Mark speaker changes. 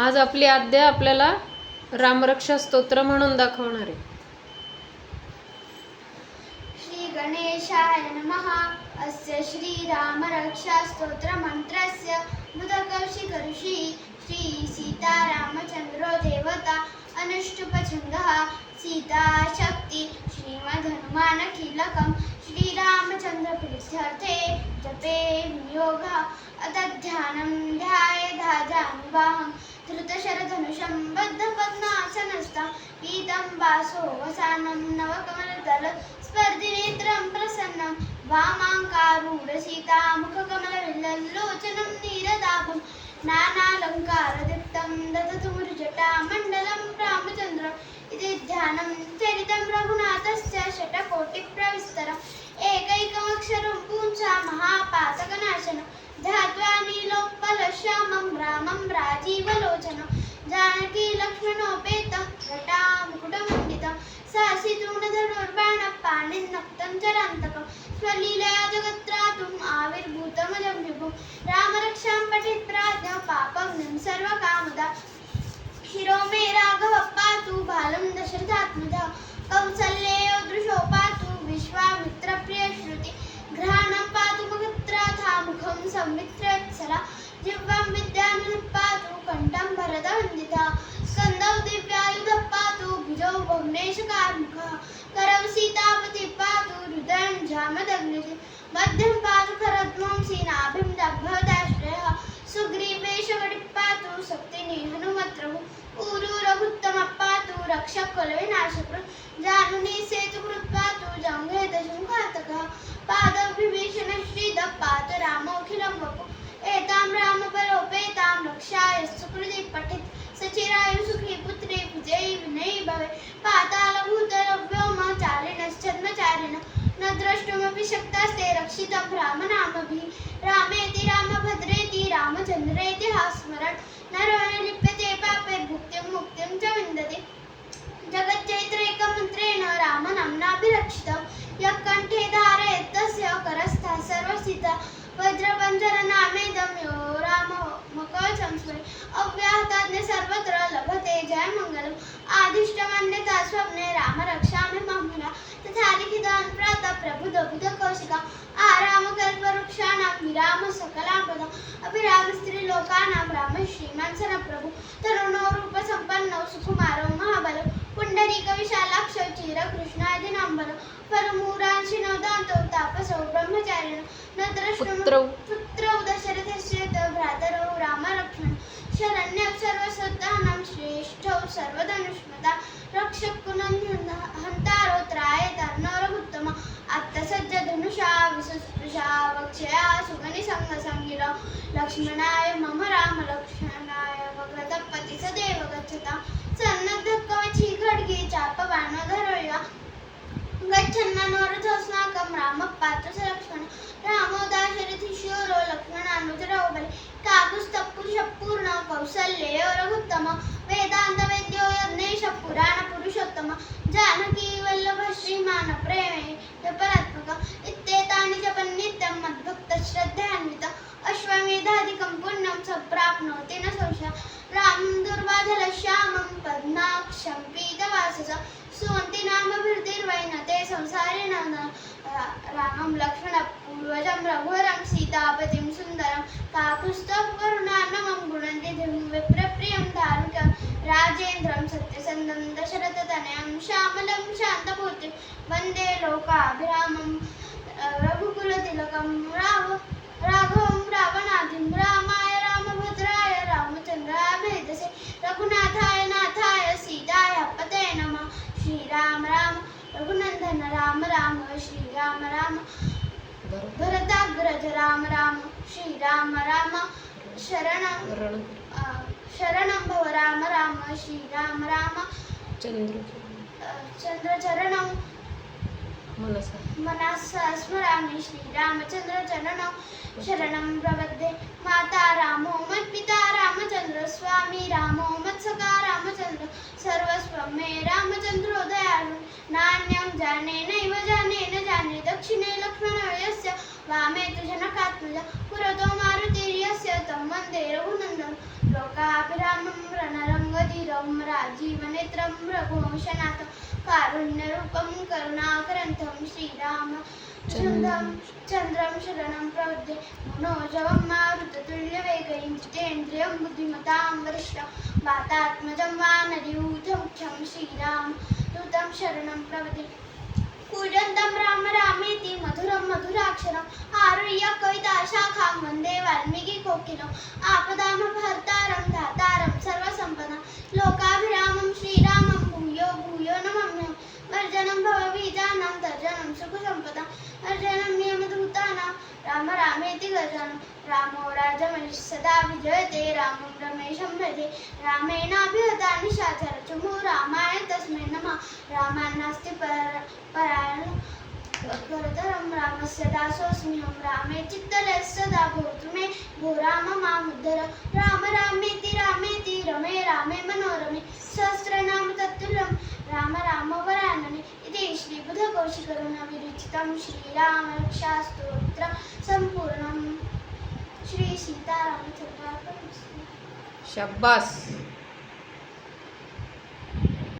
Speaker 1: आज आपली आद्या आपल्याला रामरक्षा स्तोत्र म्हणून दाखवणार आहे.
Speaker 2: श्री गणेशाय नमः. अस्य श्री रामरक्षा स्तोत्र मंत्रस्य मुदकौशिक ऋषि श्री सीतारामचंद्रो देवता अनुष्टुपछन्दः सीता शक्ति श्रीमद्हनुमान कीलकं श्रीरामचंद्र प्रीत्यर्थे जपे विनियोगः अतध्यानं ध्यायेदाजानुबाहं धृतशरधनुषं बद्धपद्मासनस्थं पीतं वासो वसानं नवकमलदल स्पर्धिनेत्रं प्रसन्नं वामाङ्कारूढसीता मुखकमलविल्लोचनं नीरदाभं नानालङ्कारदीप्तं ददतुर्जटामण्डलं रामचन्द्रम् इति ध्यानं चरितं रघुनाथस्य शतकोटिप्रविस्तरम् एकैकमक्षरं पुंसा महापातकनाशनं ध्यात्वा नीलोत्पलश्यामं रामं राजीवलोचनं जानकी लक्ष्मणोपेतं जटामुकुटमण्डितं सासितूणधनुर्बाणपाणिर्नक्तं चरान्तकं स्वलीलया जगत्त्रातुम् आविर्भूतमजं विभुं रामरक्षां पठेत् प्राज्ञः पापग्निं सर्वकामदा शिरो मे राघव पातु बालं दशरथात्मजः कौसल्येयो दृशो पातु विश्वामित्रप्रियश्रुति ग्रहाणं पातु मगत्राथा मुखं सौमित्रवत्सला जिह्वां विद्यानुः पातु कण्ठं भरतवन्दितः स्कन्दौ दिव्यायुधः पातु भुजौ भग्नेशकार्मुकः करौ सीतापतिः पातु हृदयं जामदग्निः मध्यं पातु खरध्वंसी नाभिं दग्भवदाश्रयः सुग्रीवेशगणिः पातु शक्तिनि हनुमत्रभु ऊरु रघुत्तमः पातु रक्षकुलविनाशकृत् जानुनी सेतुकृत् पातु जङ्घेदशमुखातकः पादविभीषणः श्रीदः पातु रामोऽखिलं वपु एतां रामबलोपेतां रक्षाय सुकृति पठित सचिरायु सुखी पुत्री विजयी विनयी भवे पातालभूतलव्योमचारिणश्चन्मचारिणः न द्रष्टुमपि शक्तास्ते रक्षितं रामनामभिः रामेति रामभद्रेति रामचन्द्रेति स्मरन् नरो न लिप्यते पापे भुक्तिं मुक्तिं च विन्दति जगच्चैत्रैकमन्त्रेण रामनाम्नाभिरक्षितं यः कण्ठे धारयेत् तस्य करस्थः सर्वसिद्धः वज्रपञ्जरनामेदं यो रामकवचं स्मरेत् अव्याहताज्ञे सर्वत्र लभते जयमङ्गलम् आदिष्टमन्यथा स्वप्ने रामरक्षामि मामला तथा लिखितान् प्रातः प्रबुधबुधकौशिका आरामकल्पवृक्षाणां विराम सकलापदम् अभिरामस्त्रीलोकानां रामः श्रीमान् सनप्रभु तरुणो रूपसम्पन्नौ सुकुमारौ महाबलौ पुण्डरीकविशालाक्षौ चिरकृष्णादिनाम्बरौ परमूरांशिनौ दान्तौ तापसौ ब्रह्मचारिणौ न द्रष्टुं पुत्रौ दशरथस्य भ्रातरौ रामलक्ष्मणौ शरण्यौ सर्वसत्तानां श्रेष्ठौ सर्वधनुष्मता रक्षकुलहन्तारो त्रायेतर्नो रघुत्तमः आत्तसज्जधनुषा विसुस्पृशा वक्षया सुगनिसङ्गसङ्गिरौ लक्ष्मणाय मम राम लक्ष्मणाय भगवतपति सदैव गच्छतां सन्नद्धकवची खड्गे चापबाणोधरोया गच्छन्मनोरथोऽस्माकं रामः पातु स लक्ष्मणः रामो दाशरथि शूरो लक्ष्मणानुचरो बले काकुत्स्थपुरुषपूर्णः कौसल्येयो रघुत्तमः वेदान्तवेद्यो यज्ञेशः पुराणपुरुषोत्तमः जानकी वल्लभः श्रीमान् प्रेमे परात्मकः इत्येतानि जपन्नित्यं मद्भक्तश्रद्धयान्वितः अश्वमेधादिकं पुण्यं सम्प्राप्नोति न संशयः रामं दुर्बाधलश्यामं पद्माक्षं पीतवाससं सुवन्ति नामभिर्दिर्वैनते संसारिणः रामं लक्ष्मणपूर्वजं रघुवरं सीतापतिं सुन्दरं काकुत्स्थकरुणानमं गुणनिधिं विप्रप्रियं धारुकं राजेन्द्रं सत्यसन्धं दशरथतनयं श्यामलं शान्तमूर्तिं वन्दे लोकाभिरामं रघुकुलतिलकं राघवं रावणाधिं रामाय रामभद्राय रामचन्द्राय भेदसे रघुनाथाय नाथाय सीताय पते नमः श्रीराम राम रघुनन्दन राम राम श्रीराम राम भरताग्रज राम राम श्रीराम राम शरणं भव राम राम श्रीराम राम चन्द्रचरणं मनसा स्मरामि श्रीरामचन्द्रचरणं शरणं प्रपद्ये माता रामो मत्पिता रामचन्द्र स्वामी रामो मत्सखा रामचन्द्र सर्वस्वं मे रामचन्द्रो दयालु नान्यं जाने नैव जाने न जाने दक्षिणे लक्ष्मणो यस्य वामे तु जनकात्मजा पुरतो मारुतिर्यस्य तं वन्दे रघुनन्दनं लोकाभिरामं शान्तं राजीवनेत्रं रघुवंशनाथं कारुण्यरूपं करुणाकरन्तं चन्द्रं शरणं प्रपद्ये मनोजवं मारुततुल्यवेगं जितेन्द्रियं बुद्धिमतां वरिष्ठं वातात्मजं वानरयूथमुख्यं श्रीरामदूतं शरणं प्रपद्ये कूजन्तं राम रामेति मधुरं मधुराक्षरम् आरुह्य कविताशाखां वन्दे वाल्मीकिकोकिलम् आपदामपहर्तारं दातारं सर्वसम्पदां लोकाभिरामं श्रीरामं भूयो भूयो नमाम्यहं वर्जनं भवबीजानां तर्जनं सुखसम्पदां अर्जनं नियमधूतानां राम रामेति गर्जनं रामो राजमनिः सदा विजयते रामं रमेशं भजे रामेणाभिहता निशाचरचमूः रामाय तस्मै नमः रामान्नास्ति परायणः परतरं रामस्य दासोऽस्म्यहं रामे चित्तलयः सदा भवतु मे भो राम मामुद्धर राम रामेति रमे रामे मनोरमे सहस्रनाम तत्तुल्यं राम राम वरानने इति श्रीबुधकौशिकरुणविरचितं श्रीरामरक्षास्तोत्रं सम्पूर्णम् श्री सीतारामचन्द्रार्पणमस्तु.
Speaker 1: शाब्बास.